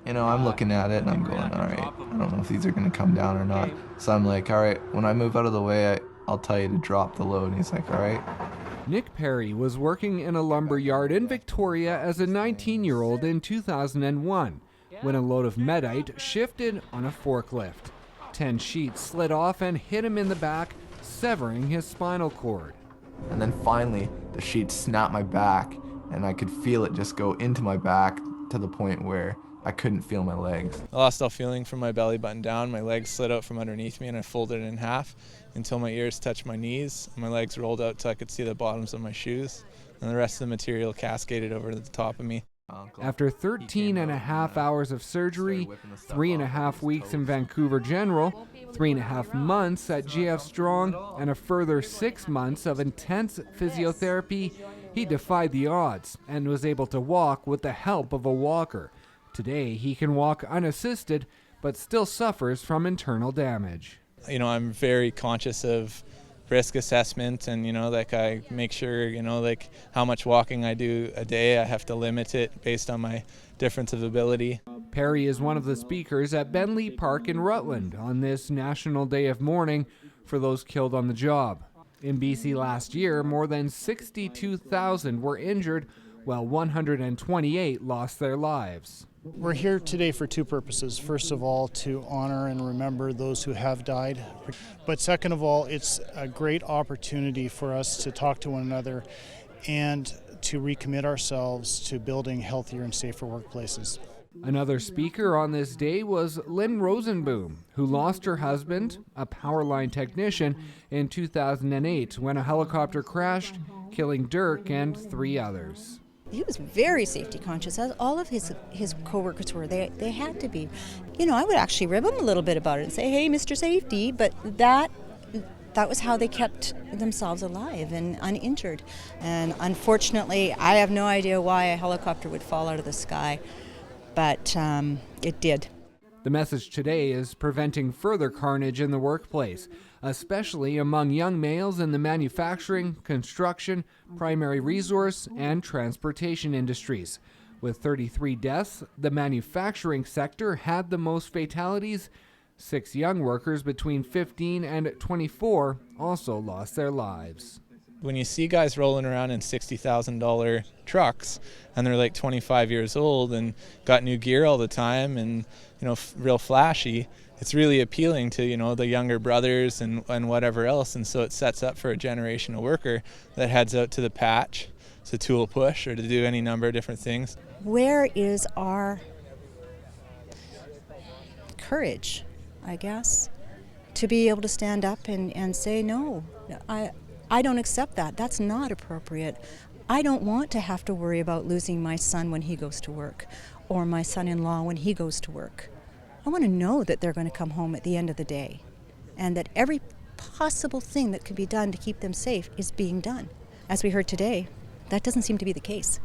I'm looking at it and I'm going, all right, I don't know if these are going to come down or not. So I'm like, all right, when I move out of the way, I'll tell you to drop the load. And he's like, all right. Nick Perry was working in a lumber yard in Victoria as a 19-year-old in 2001 when a load of medite shifted on a forklift. 10 sheets slid off and hit him in the back, severing his spinal cord. And then finally, the sheet snapped my back, and I could feel it just go into my back to the point where I couldn't feel my legs. I lost all feeling from my belly button down. My legs slid out from underneath me and I folded it in half until my ears touched my knees. My legs rolled out so I could see the bottoms of my shoes, and the rest of the material cascaded over the top of me. After 13 and a half hours of surgery, 3.5 weeks in Vancouver General, 3.5 months at GF Strong, and a further 6 months of intense physiotherapy, he defied the odds and was able to walk with the help of a walker. Today, he can walk unassisted, but still suffers from internal damage. I'm very conscious of risk assessment, and I make sure how much walking I do a day. I have to limit it based on my difference of ability. Perry is one of the speakers at Bentley Park in Rutland on this National Day of Mourning for those killed on the job. In BC last year, more than 62,000 were injured, while 128 lost their lives. We're here today for two purposes. First of all, to honor and remember those who have died. But second of all, it's a great opportunity for us to talk to one another and to recommit ourselves to building healthier and safer workplaces. Another speaker on this day was Lynn Rosenboom, who lost her husband, a power line technician, in 2008 when a helicopter crashed, killing Dirk and 3 others. He was very safety conscious, as all of his co-workers were. They had to be. I would actually rib him a little bit about it and say, hey, Mr. Safety, but that was how they kept themselves alive and uninjured. And unfortunately, I have no idea why a helicopter would fall out of the sky, but it did. The message today is preventing further carnage in the workplace, especially among young males in the manufacturing, construction, primary resource, and transportation industries. With 33 deaths, the manufacturing sector had the most fatalities. 6 young workers between 15 and 24 also lost their lives. When you see guys rolling around in $60,000 trucks and they're like 25 years old and got new gear all the time and real flashy, it's really appealing to the younger brothers and whatever else, and so it sets up for a generation of worker that heads out to the patch to tool push or to do any number of different things. Where is our courage, I guess, to be able to stand up and say, no, I don't accept that. That's not appropriate. I don't want to have to worry about losing my son when he goes to work or my son-in-law when he goes to work. I want to know that they're going to come home at the end of the day and that every possible thing that could be done to keep them safe is being done. As we heard today, that doesn't seem to be the case.